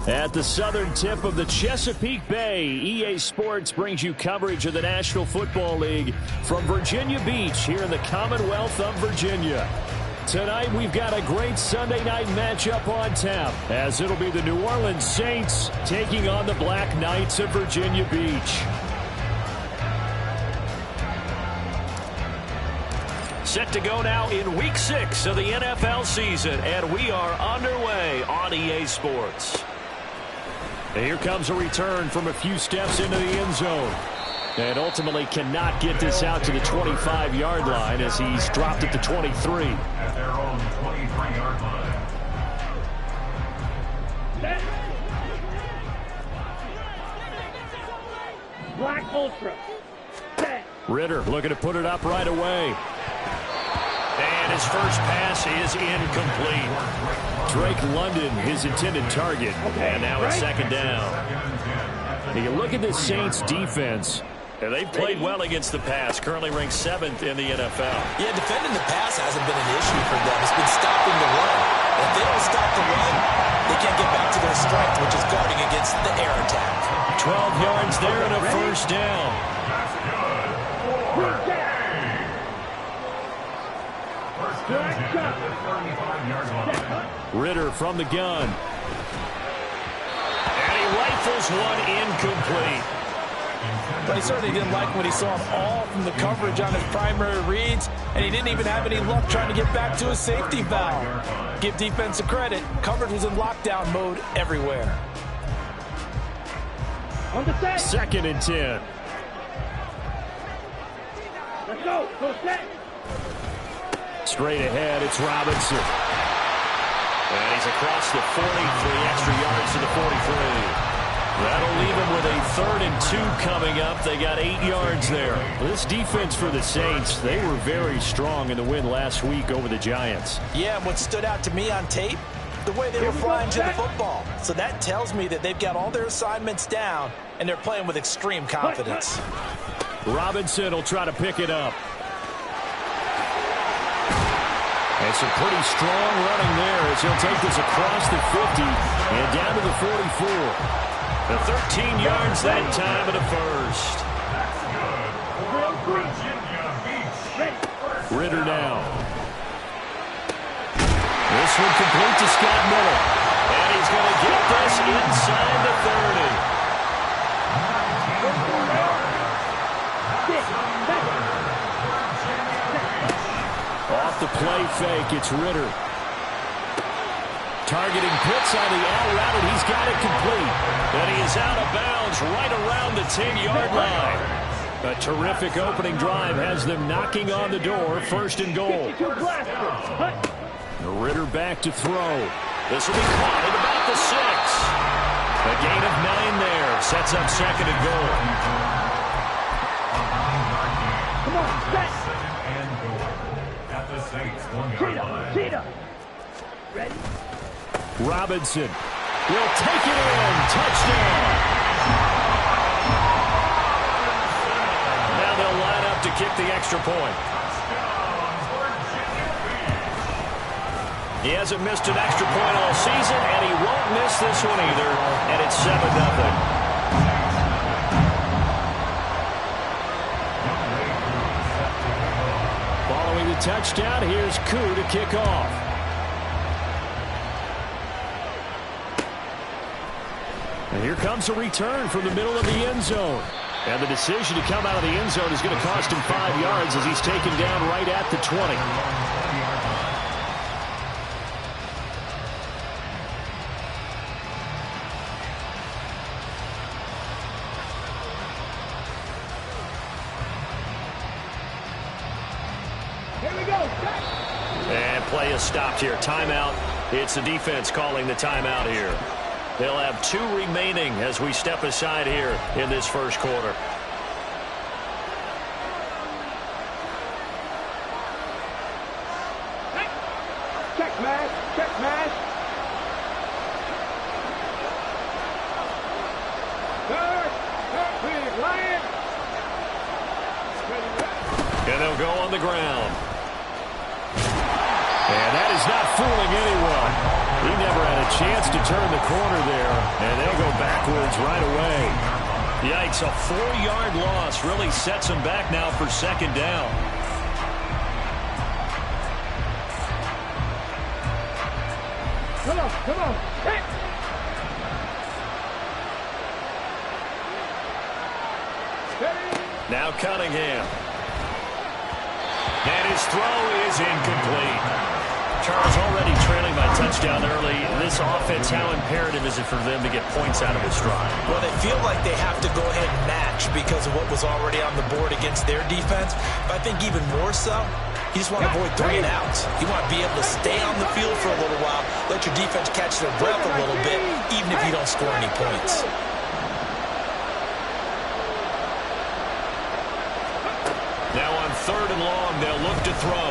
At the southern tip of the Chesapeake Bay, EA Sports brings you coverage of the National Football League from Virginia Beach here in the Commonwealth of Virginia. Tonight we've got a great Sunday night matchup on tap, as it'll be the New Orleans Saints taking on the Black Knights of Virginia Beach. Set to go now in Week 6 of the NFL season, and we are underway on EA Sports. And here comes a return from a few steps into the end zone. And ultimately cannot get this out to the 25-yard line as he's dropped at the 23. At their own 23-yard line. Black Ultra. Ritter looking to put it up right away. And his first pass is incomplete. Drake London, his intended target. And now it's second down. You look at this Saints defense. And they've played well against the pass, currently ranked 7th in the NFL. Yeah, defending the pass hasn't been an issue for them. It's been stopping the run. If they don't stop the run, they can't get back to their strength, which is guarding against the air attack. 12 yards there and a first down. Ritter from the gun. And he rifles one incomplete. But he certainly didn't like what he saw all from the coverage on his primary reads, and he didn't even have any luck trying to get back to his safety valve. Give defense a credit. Coverage was in lockdown mode everywhere. Second and 10. Let's go. Go set. Straight ahead, it's Robinson. And he's across the 40 for the extra yards to the 43. That'll leave them with a 3rd and 2 coming up. They got 8 yards there. This defense for the Saints, they were very strong in the win last week over the Giants. Yeah, what stood out to me on tape, the way they were flying to the football. So that tells me that they've got all their assignments down, and they're playing with extreme confidence. Robinson will try to pick it up. And some pretty strong running there as he'll take this across the 50 and down to the 44. The 13 yards that time of the first. Ritter now. This one complete to Scott Miller. And he's going to get this inside the 30. Off the play fake, it's Ritter. Targeting Pitts on the out route, and he's got it complete. And he is out of bounds right around the 10-yard line. A terrific opening drive has them knocking on the door, 1st and goal. Ritter back to throw. This will be caught at about the 6. A gain of 9 there, sets up 2nd and goal. Come on, set. And goal at the Saints 1-yard line. Cheetah. Ready? Robinson will take it in. Touchdown. Now they'll line up to kick the extra point. He hasn't missed an extra point all season, and he won't miss this one either. And it's 7-0. Following the touchdown, here's Koo to kick off. And here comes a return from the middle of the end zone. And the decision to come out of the end zone is going to cost him 5 yards as he's taken down right at the 20. Here we go. And play is stopped here. Timeout. It's the defense calling the timeout here. They'll have 2 remaining as we step aside here in this first quarter. Check smash. Check smash. Third, Lion. And they'll go on the ground. And that is not fooling anyone. He never had a chance to turn the corner there, and they'll go backwards right away. Yikes, a 4-yard loss really sets them back now for second down. Come on, come on. Hey. Now Cunningham. And his throw is incomplete. Charles, already trailing by touchdown early. This offense, how imperative is it for them to get points out of this drive? Well, they feel like they have to go ahead and match because of what was already on the board against their defense. But I think even more so, you just want to avoid 3 and outs. You want to be able to stay on the field for a little while, let your defense catch their breath a little bit, even if you don't score any points. Now on 3rd and long, they'll look to throw.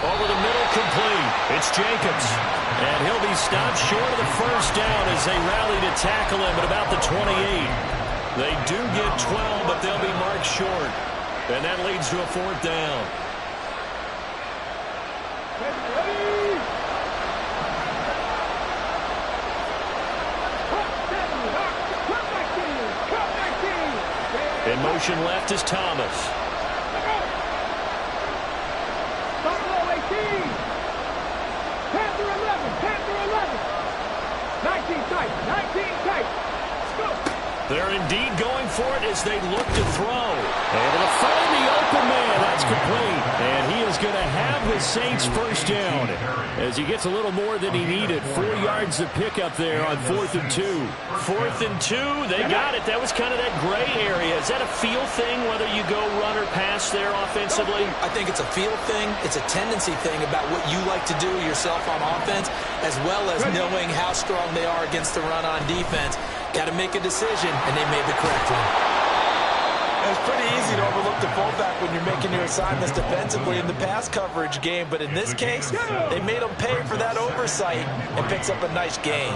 Over the middle, complete. It's Jacobs. And he'll be stopped short of the first down as they rally to tackle him at about the 28. They do get 12, but they'll be marked short. And that leads to a 4th down. In motion left is Thomas. Panther 11. 19 tight. Let's go. They're indeed going for it as they look to throw. Able to find the open man. That's complete. And he is going to have the Saints first down as he gets a little more than he needed. 4 yards to pick up there on 4th and 2. 4th and 2. They got it. That was kind of that gray area. Is that a feel thing, whether you go run or pass there offensively? I think it's a feel thing. It's a tendency thing about what you like to do yourself on offense, as well as knowing how strong they are against the run on defense. Got to make a decision, and they made the correct one. It's pretty easy to overlook the fullback when you're making your assignments defensively in the pass coverage game, but in this case, they made him pay for that oversight and picks up a nice gain.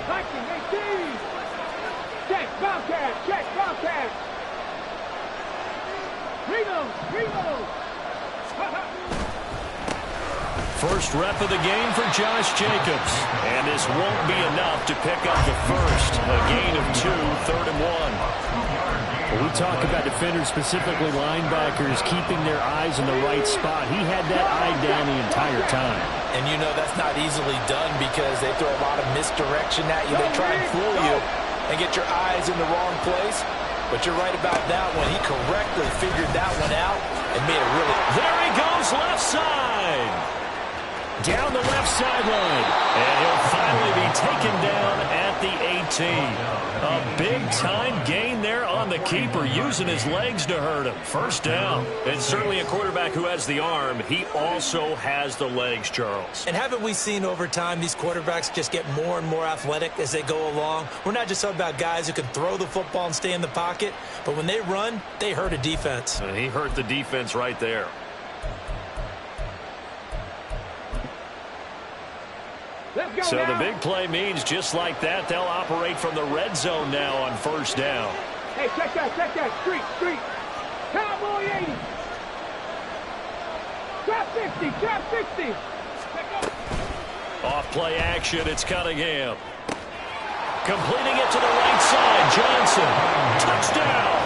19, 18. Check, Bobcat. Primo. First rep of the game for Josh Jacobs. And this won't be enough to pick up the first. A gain of 2, 3rd and 1. When we talk about defenders, specifically linebackers, keeping their eyes in the right spot. He had that eye down the entire time. And you know that's not easily done because they throw a lot of misdirection at you. They try and fool you and get your eyes in the wrong place. But you're right about that one. He correctly figured that one out and made it really... There he goes, left side. Down the left sideline. And he'll finally be taken down at the 18. A big-time gain there on the keeper, using his legs to hurt him. First down. And certainly a quarterback who has the arm, he also has the legs, Charles. And haven't we seen over time these quarterbacks just get more and more athletic as they go along? We're not just talking about guys who can throw the football and stay in the pocket, but when they run, they hurt a defense. And he hurt the defense right there. So the big play means just like that, they'll operate from the red zone now on first down. Hey, check that. Street. Cowboy 80. Trap 60. Off play action, it's Cunningham. Completing it to the right side, Johnson. Touchdown.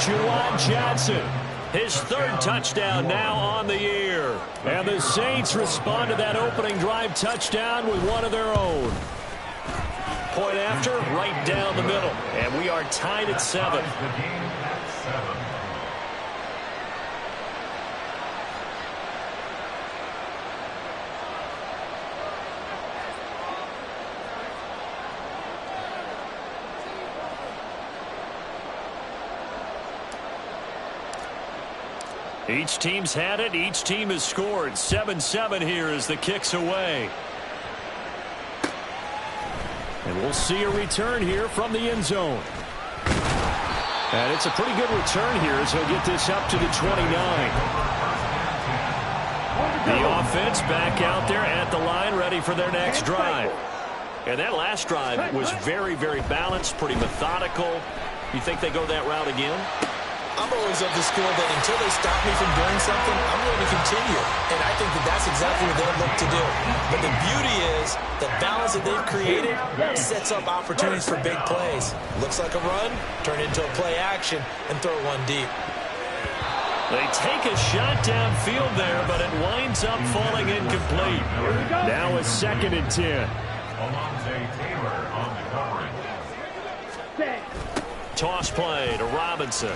Juwan Johnson. His 3rd touchdown now on the year. And the Saints respond to that opening drive touchdown with one of their own. Point after, right down the middle. And we are tied at 7. Each team's had it. Each team has scored. 7-7 here as the kick's away. And we'll see a return here from the end zone. And it's a pretty good return here as he'll get this up to the 29. The offense back out there at the line, ready for their next drive. And that last drive was very, very balanced, pretty methodical. You think they go that route again? I'm always of the school that until they stop me from doing something, I'm going to continue. And I think that that's exactly what they'll look to do. But the beauty is the balance that they've created sets up opportunities for big plays. Looks like a run, turn into a play action, and throw one deep. They take a shot downfield there, but it winds up falling incomplete. Now a 2nd and 10. Alontae Taylor on the coverage. Toss play to Robinson.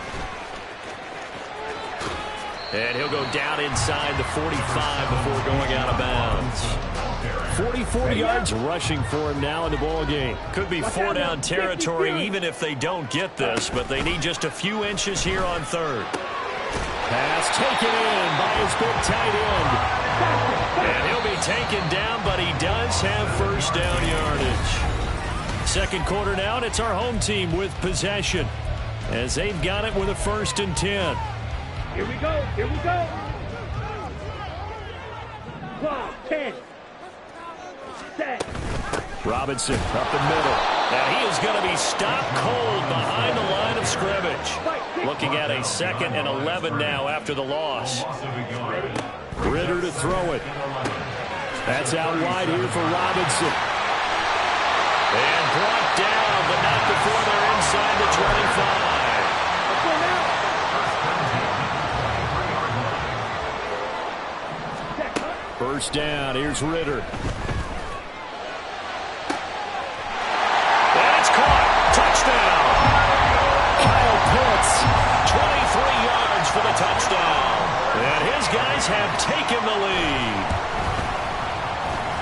And he'll go down inside the 45 before going out of bounds. 44 yards rushing for him now in the ball game. Could be 4-down territory even if they don't get this, but they need just a few inches here on 3rd. Pass taken in by his big tight end. And he'll be taken down, but he does have 1st down yardage. 2nd quarter now, and it's our home team with possession as they've got it with a 1st and 10. Here we go. Here we go. 10. Set. Robinson up the middle. And he is going to be stopped cold behind the line of scrimmage. Looking at a 2nd and 11 now after the loss. Ritter to throw it. That's out wide here for Robinson. And brought down, but not before they're inside the 25. 1st down, here's Ritter. And it's caught. Touchdown. Kyle Pitts, 23 yards for the touchdown. And his guys have taken the lead.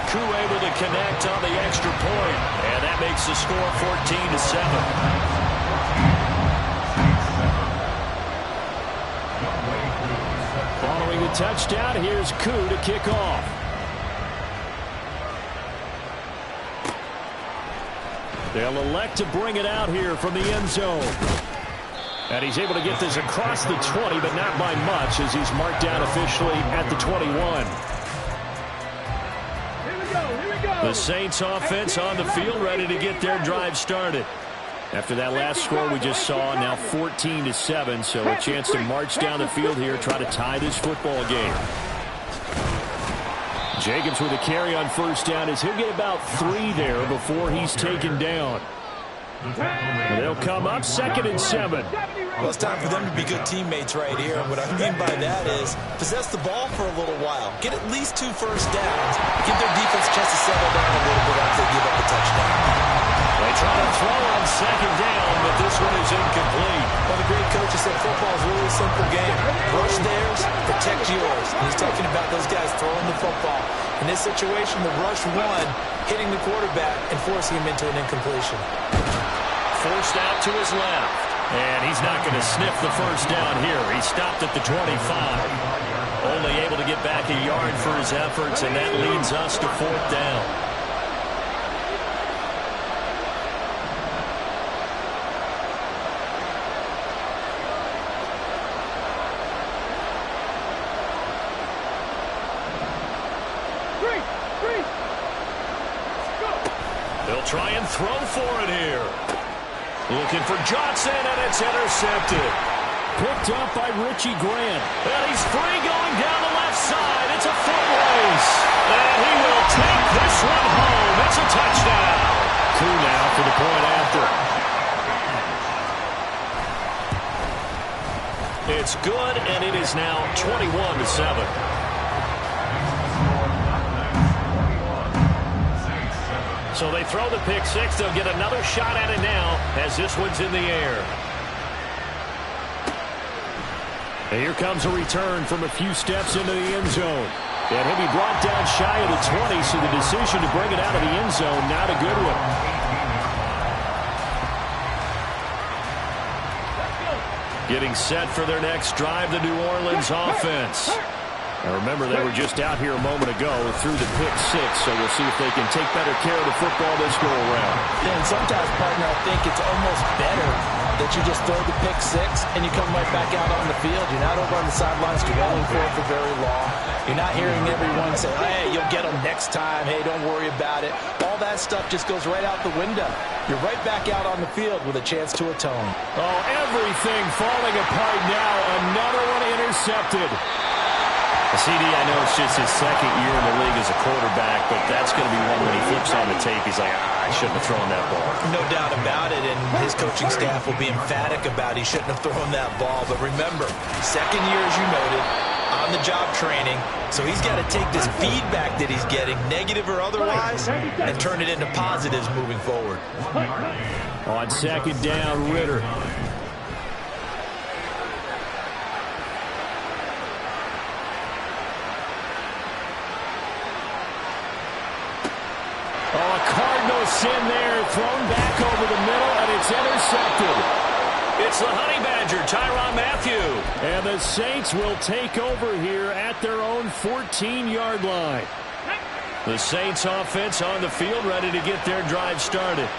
Koo able to connect on the extra point, and that makes the score 14-7. Following the touchdown, here's Koo to kick off. They'll elect to bring it out here from the end zone. And he's able to get this across the 20, but not by much, as he's marked down officially at the 21. The Saints offense on the field, ready to get their drive started. After that last score we just saw, now 14-7, so a chance to march down the field here, try to tie this football game. Jacobs with a carry on 1st down as he'll get about 3 there before he's taken down. And they'll come up 2nd and 7. Well, it's time for them to be good teammates right here. And what I mean by that is possess the ball for a little while. Get at least 2 first downs. Give their defense a chance to settle down a little bit after they give up a touchdown. They try to throw on 2nd down, but this one is incomplete. Well, the great coach has said football is really a simple game. Rush theirs, protect yours. And he's talking about those guys throwing the football. In this situation, the rush one, hitting the quarterback and forcing him into an incompletion. Forced out to his left. And he's not going to sniff the 1st down here. He stopped at the 25. Only able to get back a yard for his efforts, and that leads us to 4th down. They'll try and throw for it here. Looking for Johnson, and it's intercepted. Picked up by Richie Grant. And he's free going down the left side. It's a foot race. And he will take this one home. It's a touchdown. 2 now for the point after. It's good, and it is now 21-7. So they throw the pick 6. They'll get another shot at it now as this one's in the air. And here comes a return from a few steps into the end zone. And he'll be brought down shy of the 20, so the decision to bring it out of the end zone, not a good one. Getting set for their next drive, the New Orleans offense. Now remember, they were just out here a moment ago through the pick 6, so we'll see if they can take better care of the football this go around. Yeah, and sometimes, partner, I think it's almost better that you just throw the pick 6 and you come right back out on the field. You're not over on the sidelines dwelling for it for very long. You're not hearing everyone say, hey, you'll get them next time. Hey, don't worry about it. All that stuff just goes right out the window. You're right back out on the field with a chance to atone. Oh, everything falling apart now. Another one intercepted. CD, I know it's just his second year in the league as a quarterback, but that's going to be one when he flips on the tape. He's like, I shouldn't have thrown that ball. No doubt about it, and his coaching staff will be emphatic about he shouldn't have thrown that ball. But remember, second year, as you noted, on-the-job training, so he's got to take this feedback that he's getting, negative or otherwise, and turn it into positives moving forward. On second down, Ritter. Oh, a Cardinal sin there, thrown back over the middle, and it's intercepted. It's the Honey Badger, Tyrann Mathieu. And the Saints will take over here at their own 14-yard line. The Saints offense on the field, ready to get their drive started.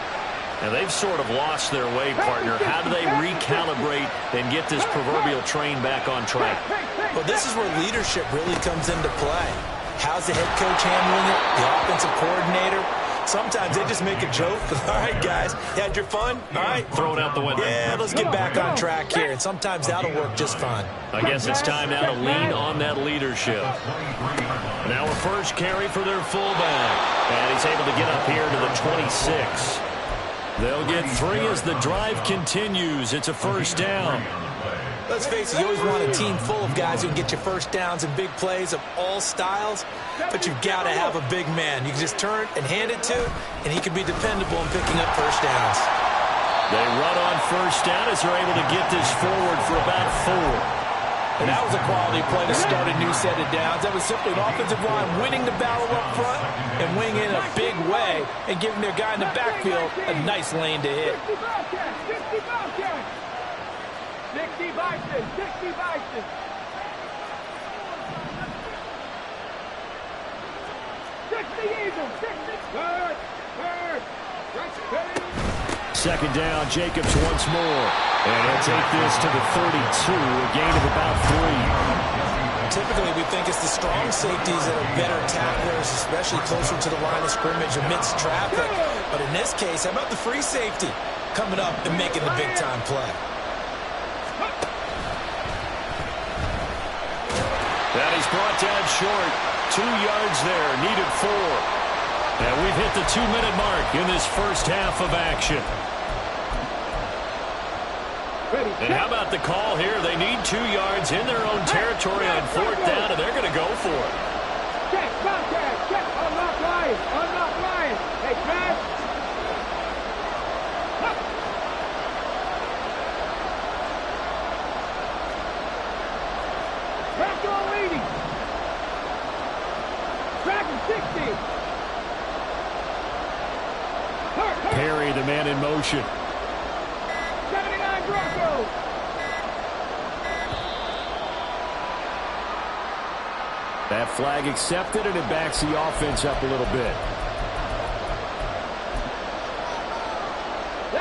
And they've sort of lost their way, partner. How do they recalibrate and get this proverbial train back on track? Well, this is where leadership really comes into play. How's the head coach handling it? The offensive coordinator? Sometimes they just make a joke. All right, guys, you had your fun? All right. Throw it out the window. Yeah, let's get back on track here. And sometimes that'll work just fine. I guess it's time now to lean on that leadership. Now a first carry for their fullback. And he's able to get up here to the 26. They'll get 3 as the drive continues. It's a first down. Let's face it, you always want a team full of guys who can get you first downs and big plays of all styles, but you've got to have a big man. You can just turn and hand it to, and he can be dependable in picking up first downs. They run on first down as they're able to get this forward for about 4. And that was a quality play to start a new set of downs. That was simply an offensive line winning the battle up front and winning in a big way and giving their guy in the backfield a nice lane to hit. 60 Bison, 60 Bison. Second down, Jacobs once more. And he'll take this to the 32, a gain of about 3. Typically, we think it's the strong safeties that are better tacklers, especially closer to the line of scrimmage amidst traffic. But in this case, how about the free safety coming up and making the big-time play? That is brought down short. 2 yards there, needed 4. And we've hit the 2-minute mark in this first half of action. And how about the call here? They need 2 yards in their own territory on 4th down, and they're going to go for it. Check, contact, check. I'm not lying. I'm not lying. Hey, Trav. Track on leading. Track is 60. Perry, the man in motion. 79 Broncos. That flag accepted, and it backs the offense up a little bit.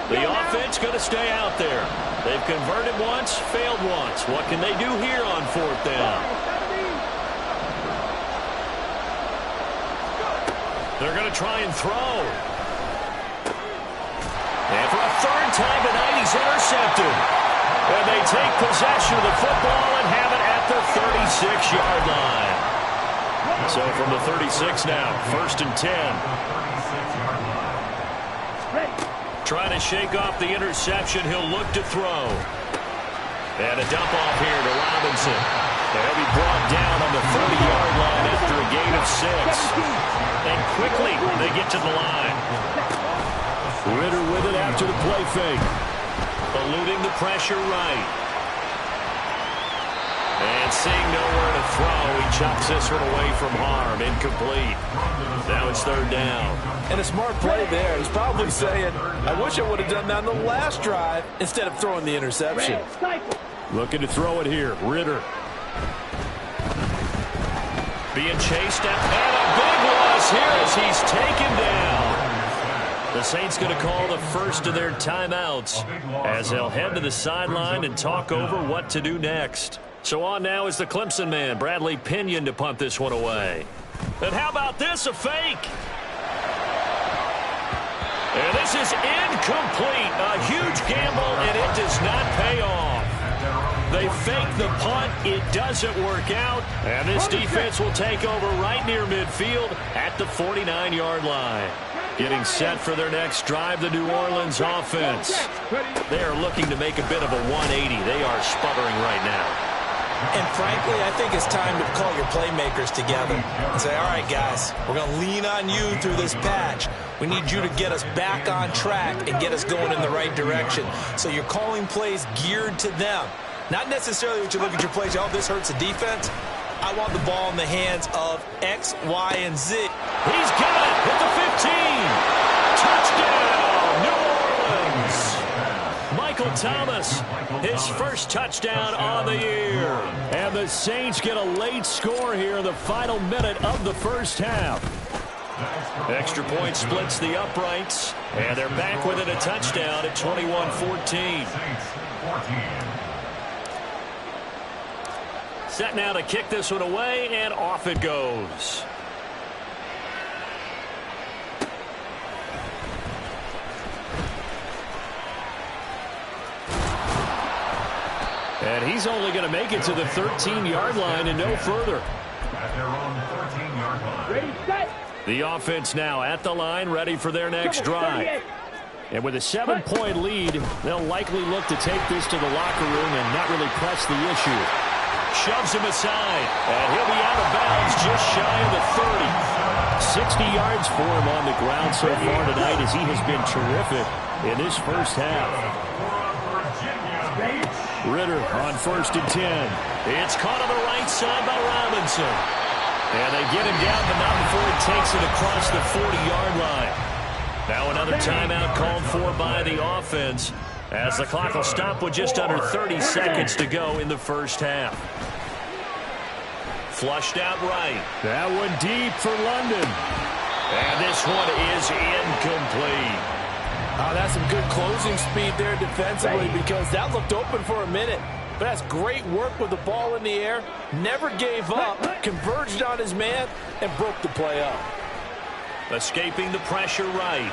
The offense going to stay out there. They've converted once, failed once. What can they do here on 4th down? They're going to try and throw. And for a 3rd time tonight, he's intercepted. And they take possession of the football and have it at the 36-yard line. So from the 36 now, 1st and 10. Trying to shake off the interception. He'll look to throw. And a dump off here to Robinson. They'll be brought down on the 30-yard line after a gain of 6. And quickly they get to the line. Ritter with it after the play fake. Eluding the pressure right. And seeing nowhere to throw, he chucks this one away from harm. Incomplete. Now it's 3rd down. And a smart play there. He's probably saying, I wish I would have done that on the last drive instead of throwing the interception. Looking to throw it here. Ritter. Being chased out, and a big loss here as he's taken down. The Saints going to call the first of their timeouts as they'll head to the sideline and talk over what to do next. So on now is the Clemson man, Bradley Pinion, to punt this one away. And how about this, a fake? And this is incomplete. A huge gamble, and it does not pay off. They fake the punt. It doesn't work out. And this defense will take over right near midfield at the 49-yard line. Getting set for their next drive, the New Orleans offense. They are looking to make a bit of a 180. They are sputtering right now. And frankly, I think it's time to call your playmakers together and say, all right, guys, we're going to lean on you through this patch. We need you to get us back on track and get us going in the right direction. So you're calling plays geared to them. Not necessarily what you look at your plays, oh, this hurts the defense. I want the ball in the hands of X, Y, and Z. He's got it at the 15. Touchdown, New Orleans. Michael Thomas, his first touchdown on the year. And the Saints get a late score here in the final minute of the first half. Extra point splits the uprights, and they're back within a touchdown at 21-14. Set now to kick this one away, and off it goes. And he's only going to make it to the 13-yard line and no further. At their own 13-yard line. Ready, set. The offense now at the line, ready for their next drive. And with a 7-point lead, they'll likely look to take this to the locker room and not really press the issue. Shoves him aside, and he'll be out of bounds just shy of the 30. 60 yards for him on the ground so far tonight as he has been terrific in this first half. Ritter on 1st and 10. It's caught on the right side by Robinson. And they get him down, but not before he takes it across the 40-yard line. Now another timeout called for by the offense as the clock will stop with just under 30 seconds to go in the first half. Flushed out right. That one deep for London. And this one is incomplete. Oh, that's some good closing speed there defensively because that looked open for a minute. But that's great work with the ball in the air. Never gave up, converged on his man, and broke the play up. Escaping the pressure right.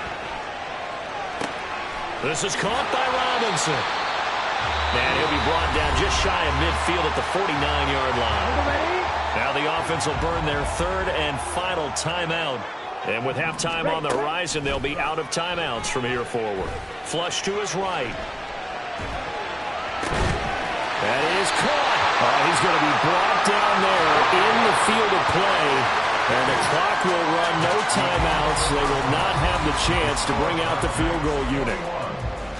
This is caught by Robinson. And he'll be brought down just shy of midfield at the 49-yard line. Now the offense will burn their third and final timeout. And with halftime on the horizon, they'll be out of timeouts from here forward. Flush to his right. That is caught. He's going to be brought down there in the field of play. And the clock will run, no timeouts. They will not have the chance to bring out the field goal unit.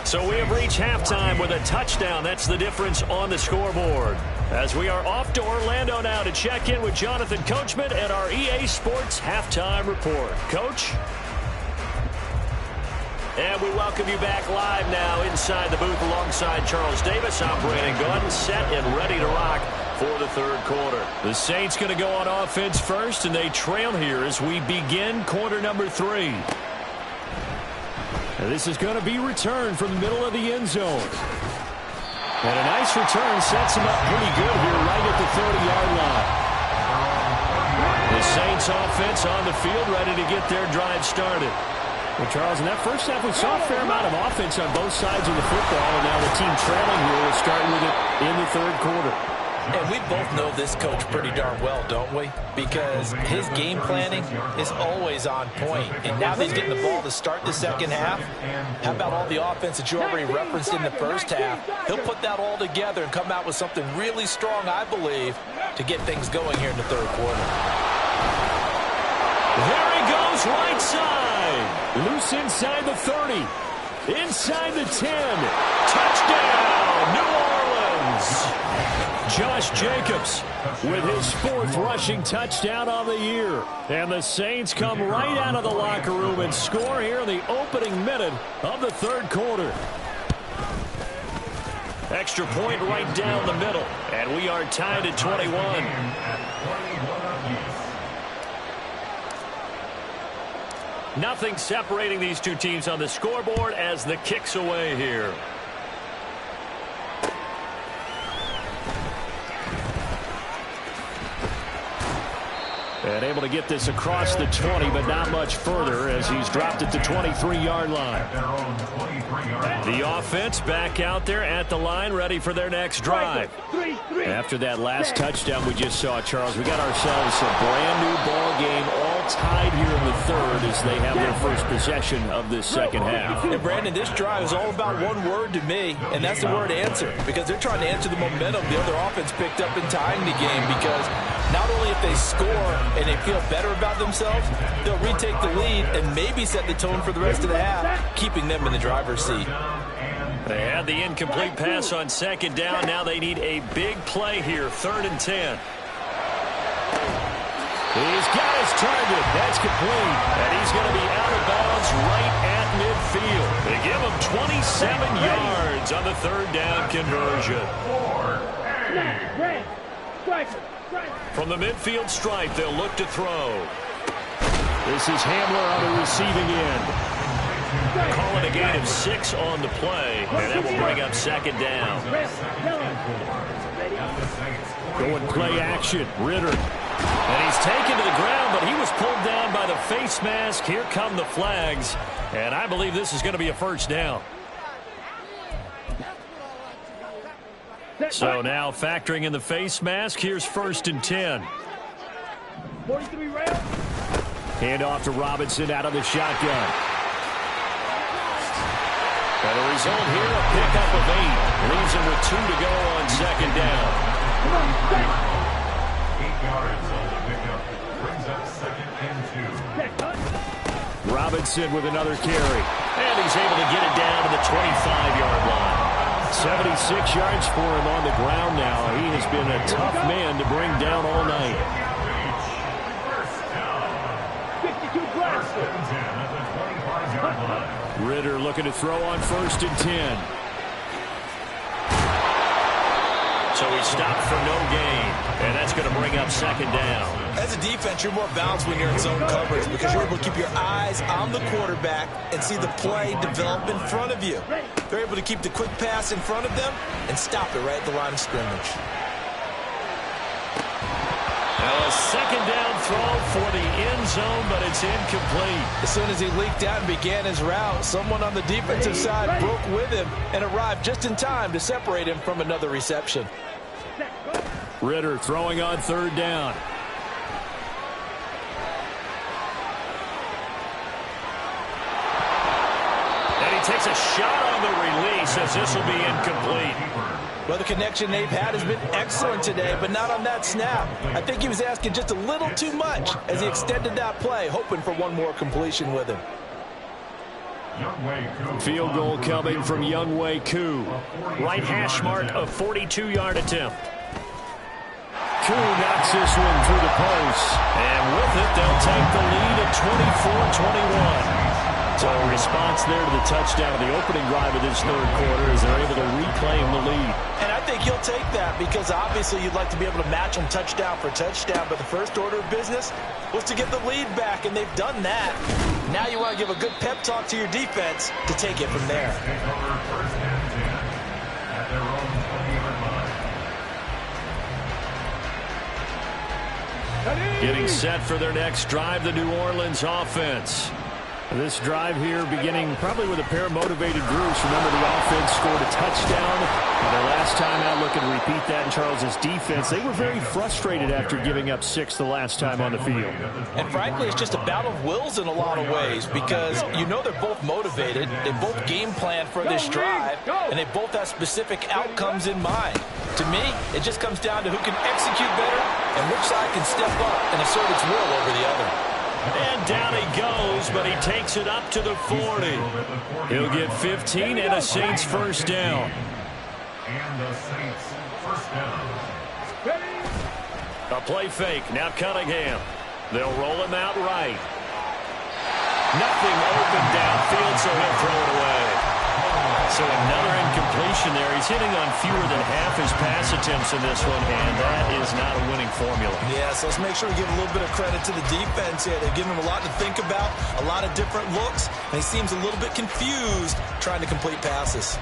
So we have reached halftime with a touchdown. That's the difference on the scoreboard. As we are off to Orlando now to check in with Jonathan Coachman and our EA Sports Halftime Report. Coach? And we welcome you back live now inside the booth alongside Charles Davis. I'm Brandon Gordon, set and ready to rock for the third quarter. The Saints going to go on offense first, and they trail here as we begin quarter number 3. And this is going to be returned from the middle of the end zone. And a nice return sets him up pretty good here right at the 30-yard line. The Saints offense on the field ready to get their drive started. Well, Charles, in that first half, we saw a fair amount of offense on both sides of the football, and now the team trailing here will start with it in the third quarter. And we both know this coach pretty darn well, don't we? Because his game planning is always on point. And now that he's getting the ball to start the second half, how about all the offense that you already referenced in the first half? He'll put that all together and come out with something really strong, I believe, to get things going here in the third quarter. There he goes, right side. Loose inside the 30. Inside the 10. Touchdown, New Orleans. Josh Jacobs with his 4th rushing touchdown on the year. And the Saints come right out of the locker room and score here in the opening minute of the third quarter. Extra point right down the middle. And we are tied at 21. Nothing separating these two teams on the scoreboard as the kick's away here. And able to get this across the 20, but not much further as he's dropped it to 23-yard line. The offense back out there at the line, ready for their next drive. After that last touchdown we just saw, Charles, we got ourselves a brand-new ball game, all tied here in the third as they have their first possession of this second half. And Brandon, this drive is all about one word to me, and that's the word answer, because they're trying to answer the momentum the other offense picked up in tying the game, because not only if they score and they feel better about themselves, they'll retake the lead and maybe set the tone for the rest of the half, keeping them in the driver's seat. They had the incomplete pass on second down. Now they need a big play here, 3rd and 10. He's got his target. That's complete. And he's going to be out of bounds right at midfield. They give him 27 yards on the 3rd down conversion. From the midfield stripe, they'll look to throw. This is Hamler on the receiving end. Calling a gain of 6 on the play, and that will bring up 2nd down. Going play action, Ritter. And he's taken to the ground, but he was pulled down by the face mask. Here come the flags, and I believe this is going to be a 1st down. So now factoring in the face mask, here's 1st and 10. 43 round. Hand off to Robinson out of the shotgun. And the result here, a pickup of 8. Leaves him with 2 to go on 2nd down. 8 yards on the pickup. Brings up 2nd and 2. Robinson with another carry. And he's able to get it down to the 25-yard line. 76 yards for him on the ground now. He has been a tough man to bring down all night. 52 blocks. Ritter looking to throw on 1st and 10. So he stopped for no gain. And that's going to bring up 2nd down. As a defense, you're more balanced when you're in zone coverage because you're able to keep your eyes on the quarterback and see the play develop in front of you. They're able to keep the quick pass in front of them and stop it right at the line of scrimmage. Now a 2nd down throw for the end zone, but it's incomplete. As soon as he leaked out and began his route, someone on the defensive side broke with him and arrived just in time to separate him from another reception. Ritter throwing on 3rd down. And he takes a shot on the release as this will be incomplete. Well, the connection they've had has been excellent today, but not on that snap. I think he was asking just a little too much as he extended that play, hoping for one more completion with him. Field goal coming from Younghoe Koo. Right hash mark, a 42-yard attempt. Koo knocks this one through the post. And with it, they'll take the lead at 24-21. So a response there to the touchdown of the opening drive of this 3rd quarter as they're able to reclaim the lead. And I think he'll take that because obviously you'd like to be able to match them touchdown for touchdown, but the first order of business was to get the lead back, and they've done that. Now you want to give a good pep talk to your defense to take it from there. Getting set for their next drive, the New Orleans offense. This drive here beginning probably with a pair of motivated groups. Remember, the offense scored a touchdown. And their last time out, looking to repeat that in Charles's defense. They were very frustrated after giving up 6 the last time on the field. And frankly, it's just a battle of wills in a lot of ways because you know they're both motivated. They both game plan for this drive, and they both have specific outcomes in mind. To me, it just comes down to who can execute better and which side can step up and assert its will over the other. And down he goes, but he takes it up to the 40. He'll get 15 and a Saints 1st down. And the Saints 1st down. A play fake. Now Cunningham. They'll roll him out right. Nothing open downfield, so he'll throw it away. So another incompletion mentioned there, he's hitting on fewer than half his pass attempts in this one, and that is not a winning formula. Yeah, so let's make sure we give a little bit of credit to the defense here. They've given him a lot to think about, a lot of different looks, and he seems a little bit confused trying to complete passes.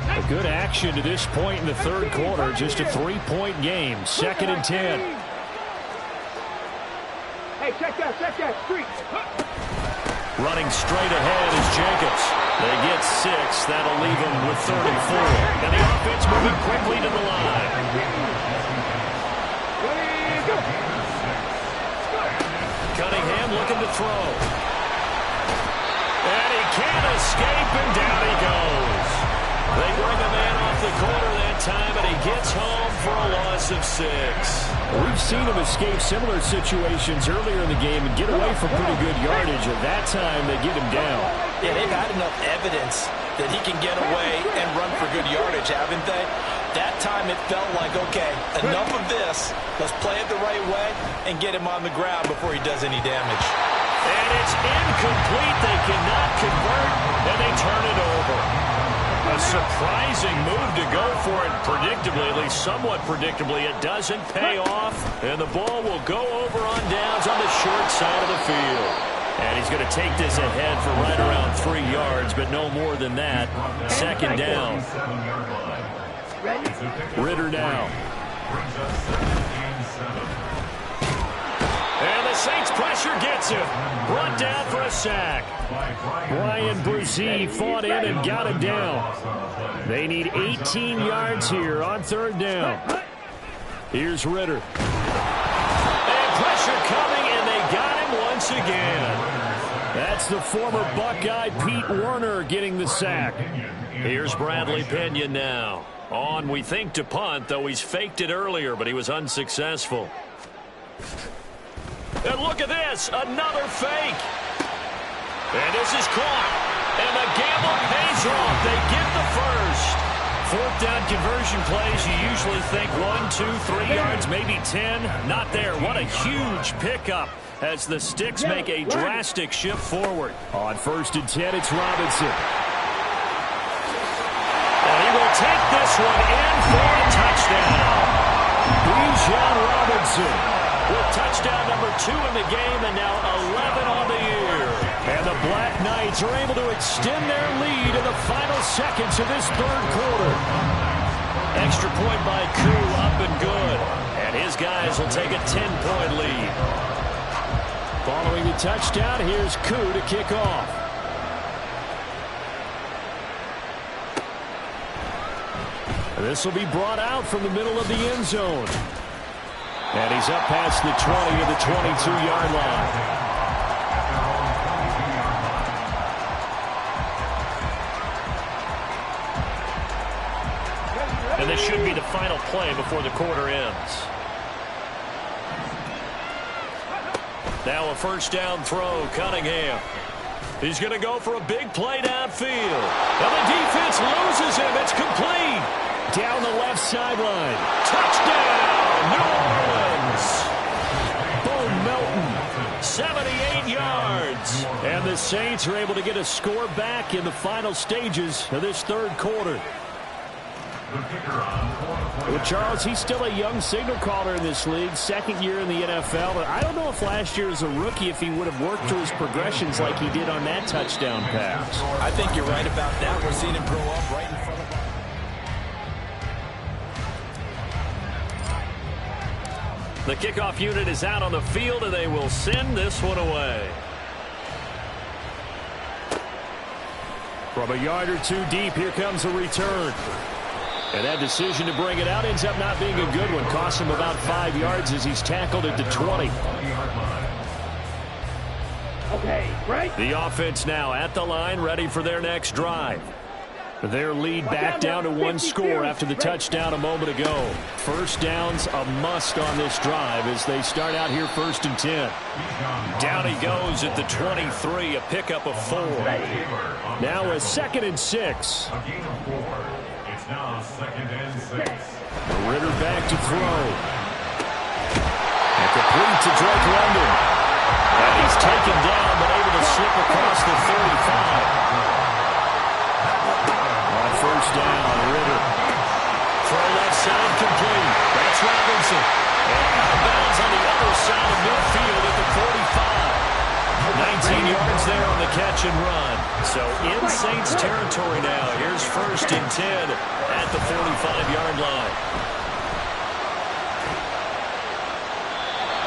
A good action to this point in the third quarter. Just a 3-point game. 2nd and 10. Hey, check that, street. Running straight ahead is Jacobs. They get 6. That'll leave them with 34. And the offense moving quickly to the line. Cunningham looking to throw. And he can't escape, and down he goes. They bring a man off the corner that time, and he gets home for a loss of 6. We've seen him escape similar situations earlier in the game and get away from pretty good yardage. At that time, they get him down. Yeah, they've had enough evidence that he can get away and run for good yardage, haven't they? That time it felt like, okay, enough of this. Let's play it the right way and get him on the ground before he does any damage. And it's incomplete. They cannot convert, and they turn it over. A surprising move to go for it predictably, at least somewhat predictably. It doesn't pay off, and the ball will go over on downs on the short side of the field. And he's going to take this ahead for right around 3 yards, but no more than that. 2nd down. Ritter now. And the Saints pressure gets him. Brought down for a sack. Brian Brzee fought in and got him down. They need 18 yards here on 3rd down. Here's Ritter. And pressure coming, and they got him once again. That's the former Buckeye Pete Werner getting the sack. Here's Bradley Pinion now. On, we think, to punt, though he's faked it earlier, but he was unsuccessful. And look at this, another fake. And this is caught. And the gamble pays off. They get the first. 4th down conversion plays, you usually think 1, 2, 3 yards, maybe 10. Not there. What a huge pickup as the Sticks make a drastic shift forward. On 1st and 10, it's Robinson. And he will take this one in for a touchdown. Bijan Robinson with touchdown number 2 in the game, and now 11 on the year. And the Black Knights are able to extend their lead in the final seconds of this 3rd quarter. Extra point by Koo, up and good. And his guys will take a 10-point lead. Following the touchdown, here's Koo to kick off. And this will be brought out from the middle of the end zone. And he's up past the 20 to the 22-yard line. And this should be the final play before the quarter ends. Now a 1st down throw, Cunningham. He's going to go for a big play downfield. And the defense loses him. It's complete. Down the left sideline. Touchdown, New Orleans. Bo Melton, 78 yards. And the Saints are able to get a score back in the final stages of this 3rd quarter. Well, Charles, he's still a young signal caller in this league, 2nd year in the NFL. But I don't know if last year as a rookie if he would have worked through his progressions like he did on that touchdown pass. I think you're right about that. We're seeing him grow up right in front of us. The kickoff unit is out on the field, and they will send this one away. From a yard or 2 deep, here comes a return. And that decision to bring it out ends up not being a good one. Cost him about 5 yards as he's tackled at the 20. Okay, right. The offense now at the line, ready for their next drive. Their lead back down to 1 score after the touchdown a moment ago. 1st down's a must on this drive as they start out here 1st and 10. Down he goes at the 23, a pickup of 4. Now a 2nd and 6. Now 2nd and 6. Ritter back to throw. And complete to Drake London. And he's taken down but able to slip across the 35. On 1st down, catch and run. So in Saints territory now. Here's 1st and 10 at the 45-yard line.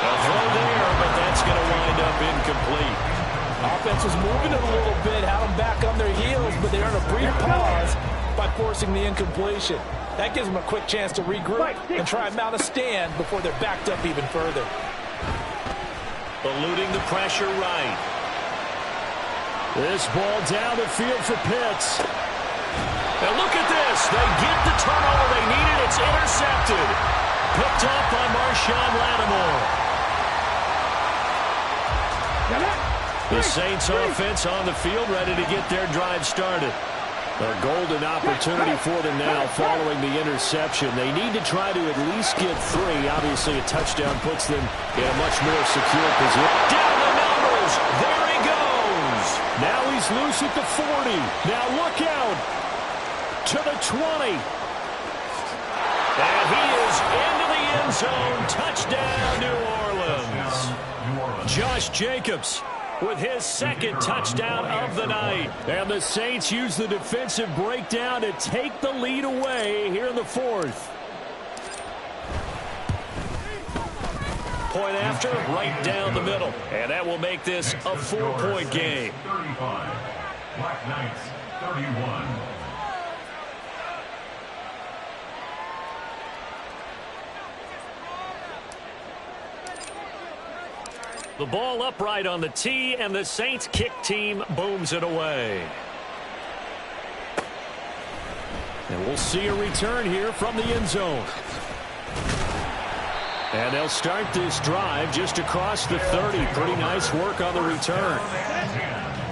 A throw there, but that's going to wind up incomplete. Offense was moving it a little bit, had them back on their heels, but they earned a brief pause by forcing the incompletion. That gives them a quick chance to regroup and try and mount a stand before they're backed up even further. Eluding the pressure right. This ball down the field for Pitts. And look at this. They get the turnover they needed. It's intercepted. Picked up by Marshawn Lattimore. The Saints offense on the field ready to get their drive started. A golden opportunity for them now following the interception. They need to try to at least get 3. Obviously, a touchdown puts them in a much more secure position. Down the numbers. There he goes. Now he's loose at the 40. Now look out to the 20. And he is into the end zone. Touchdown, New Orleans. Josh Jacobs with his 2nd touchdown of the night. And the Saints use the defensive breakdown to take the lead away here in the 4th. Point after, right down the middle. And that will make this a 4-point game. 35. Black Knights, 31. The ball upright on the tee, and the Saints kick team booms it away. And we'll see a return here from the end zone. And they'll start this drive just across the 30. Pretty nice work on the return.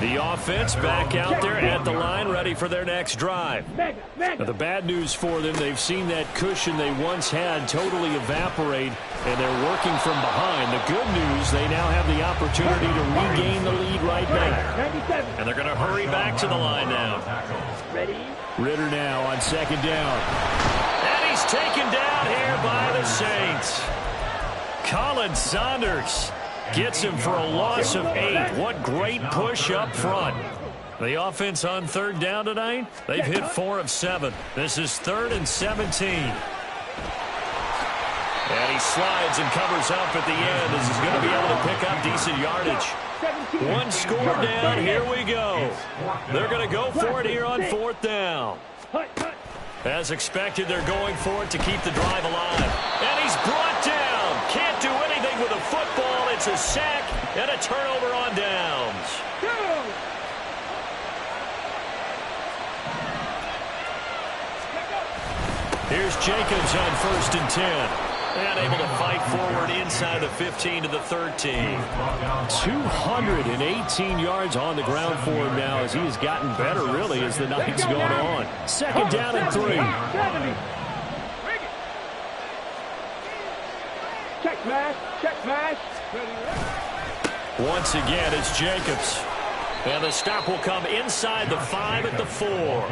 The offense back out there at the line, ready for their next drive. Now, the bad news for them, they've seen that cushion they once had totally evaporate, and they're working from behind. The good news, they now have the opportunity to regain the lead right back. And they're going to hurry back to the line now. Ritter now on 2nd down. And he's taken down here by the Saints. Colin Saunders gets him for a loss of 8. What great push up front. The offense on 3rd down tonight, they've hit 4 of 7. This is 3rd and 17. And he slides and covers up at the end. This is going to be able to pick up decent yardage. 1 score down. Here we go. They're going to go for it here on 4th down. As expected, they're going for it to keep the drive alive. And he's brought down. Can't do anything with a football. It's a sack and a turnover on downs. Here's Jacobs on 1st and 10. And able to fight forward inside the 15 to the 13. 218 yards on the ground for him now as he has gotten better, really, as the night's gone on. 2nd down and 3. Check smash, check smash. Once again, it's Jacobs. And the stop will come inside the 5 at the 4.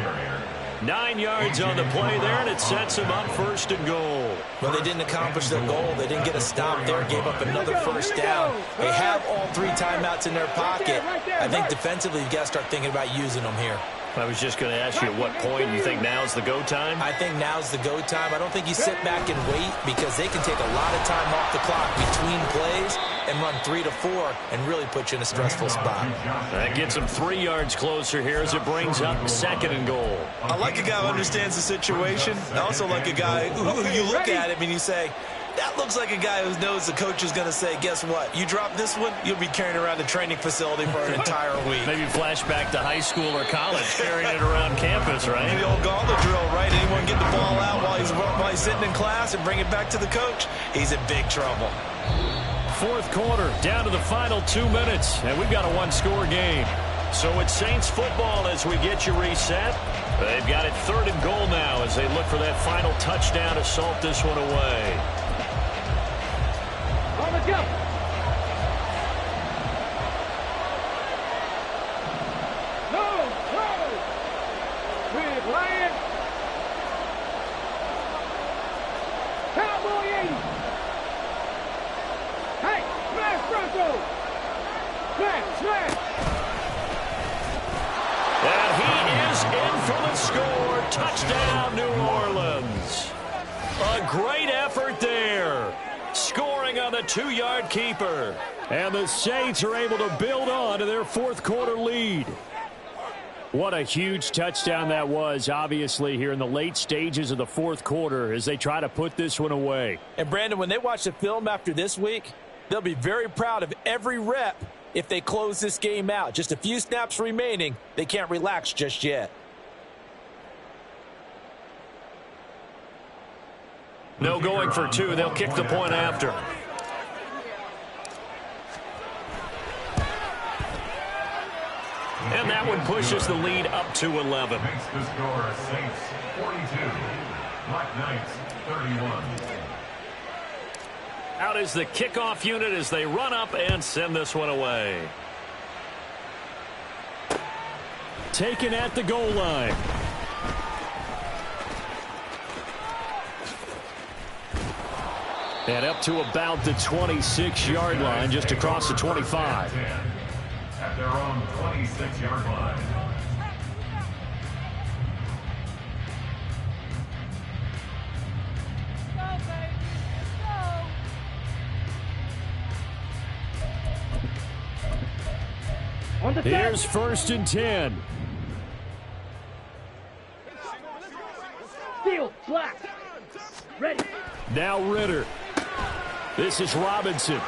9 yards on the play there, and it sets him up 1st and goal. Well, they didn't accomplish their goal. They didn't get a stop there, gave up another 1st down. They have all 3 timeouts in their pocket. I think defensively, you've got to start thinking about using them here. I was just going to ask you at what point you think now's the go time? I think now's the go time. I don't think you sit back and wait because they can take a lot of time off the clock between plays and run 3 to 4 and really put you in a stressful spot. That gets them 3 yards closer here as it brings up 2nd and goal. I like a guy who understands the situation. I also like a guy who you look at him and you say, that looks like a guy who knows the coach is going to say, guess what? You drop this one, you'll be carrying around the training facility for an entire week. Maybe flashback to high school or college, carrying it around campus, right? The old gauntlet drill, right? Anyone get the ball out while he's sitting in class and bring it back to the coach? He's in big trouble. 4th quarter, down to the final 2 minutes, and we've got a 1-score game. So it's Saints football as we get you reset. They've got it 3rd and goal now as they look for that final touchdown to salt this one away. Let's go. With Lion. Cowboy 80. Hey, smash Bronco. Smash, smash. for the score. Touchdown, New Orleans. A great effort there. Scoring on the 2-yard keeper. And the Saints are able to build on to their fourth-quarter lead. What a huge touchdown that was, obviously, here in the late stages of the fourth quarter as they try to put this one away. And, Brandon, when they watch the film after this week, they'll be very proud of every rep if they close this game out. Just a few snaps remaining. They can't relax just yet. No going for 2. They'll kick the point after. And that one pushes the lead up to 11. Makes the score Saints 42, Black Knights 31. Out is the kickoff unit as they run up and send this one away. Taken at the goal line. And up to about the 26-yard line, just across the 25. At their own 26-yard line. Here's 1st and 10. Field, black. Ready. Now Ritter. This is Robinson.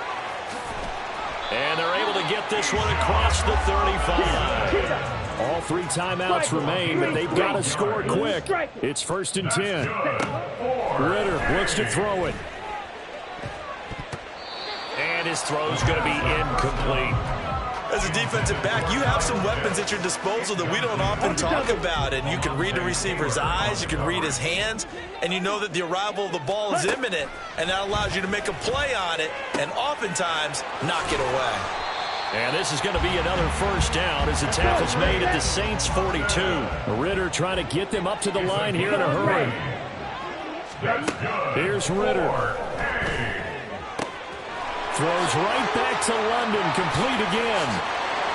And they're able to get this one across the 35. All 3 timeouts remain, but they've got to score quick. It's 1st and 10. Ritter looks to throw it. And his throw's going to be incomplete. As a defensive back, you have some weapons at your disposal that we don't often talk about. And you can read the receiver's eyes, you can read his hands, and you know that the arrival of the ball is imminent, and that allows you to make a play on it and oftentimes knock it away. And this is going to be another 1st down as the tackle's made at the Saints 42. Ritter trying to get them up to the line here in a hurry. Here's Ritter. Throws right back to London, complete again.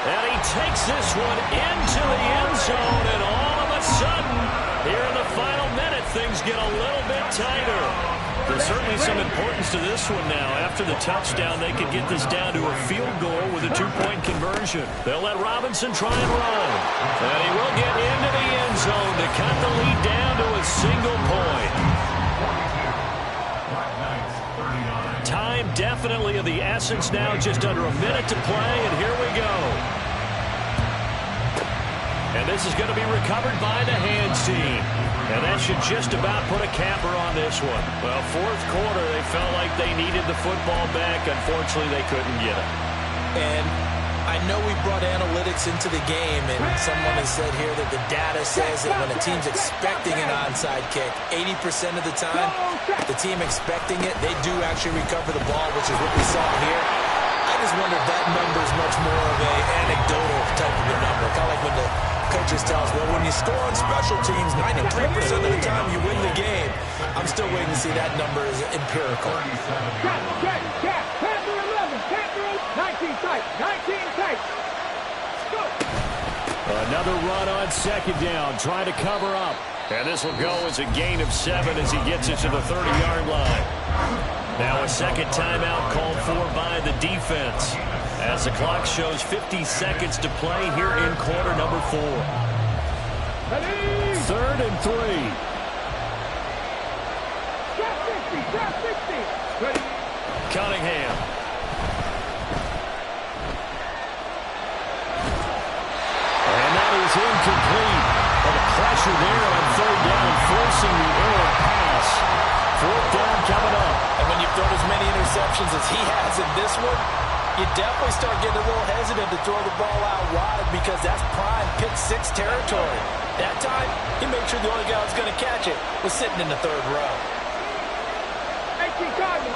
And he takes this one into the end zone, and all of a sudden, here in the final minute, things get a little bit tighter. There's certainly some importance to this one now. After the touchdown, they could get this down to a field goal with a 2-point conversion. They'll let Robinson try and run. And he will get into the end zone to cut the lead down to a single point. Time definitely of the essence now, just under a minute to play, and here we go. And this is going to be recovered by the hands team. And that should just about put a capper on this one. Well, fourth quarter, they felt like they needed the football back. Unfortunately, they couldn't get it. And I know we brought analytics into the game, and someone has said here that the data says that when a team's expecting an onside kick, 80% of the time, the team expecting it, they do actually recover the ball, which is what we saw here. I just wonder if that number is much more of an anecdotal type of a number. Kind of like when the coaches tell us, well, when you score on special teams, 93% of the time you win the game. I'm still waiting to see that number as empirical. Panther 11, Panther 19 tight, 19 tight. Go. Another run on 2nd down, trying to cover up. And this will go as a gain of 7 as he gets it to the 30-yard line. Now a second timeout called for by the defense as the clock shows 50 seconds to play here in quarter number 4. 3rd and 3. Drop 60. Ready. Cunningham. And that is incomplete. And the pressure there on 3rd down, forcing the errant pass. 4th down coming up. And when you've thrown as many interceptions as he has in this one, you definitely start getting a little hesitant to throw the ball out wide because that's prime pick 6 territory. That time, he made sure the only guy who was going to catch it was sitting in the 3rd row. 18 Cardinals.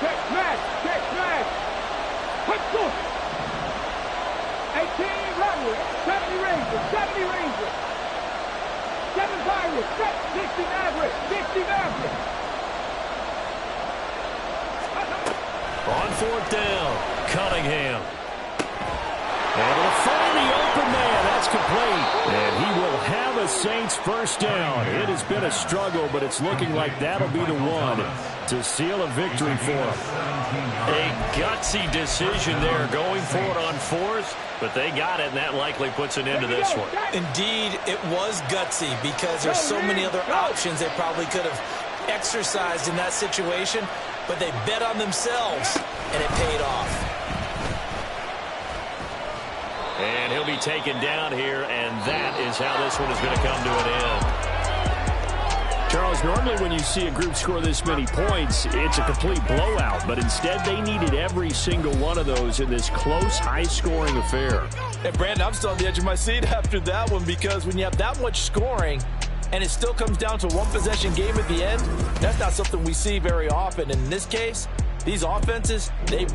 Check smash. Let's go. 18 Runway, 70 Rangers. 7 Pirates, 60 Mavericks. On 4th down, Cunningham. Able to find the open man. That's complete. And he the Saints first down. It has been a struggle, but it's looking like that'll be the one to seal a victory for them. A gutsy decision there, going for it on fourth, but they got it, and that likely puts an end to this one. Indeed, it was gutsy because there's so many other options they probably could have exercised in that situation, but they bet on themselves, and it paid off. And he'll be taken down here, and that is how this one is going to come to an end. Charles, normally when you see a group score this many points, it's a complete blowout, but instead they needed every single one of those in this close, high-scoring affair. And Brandon, I'm still on the edge of my seat after that one, because when you have that much scoring and it still comes down to one possession game at the end, that's not something we see very often. In this case, these offenses, they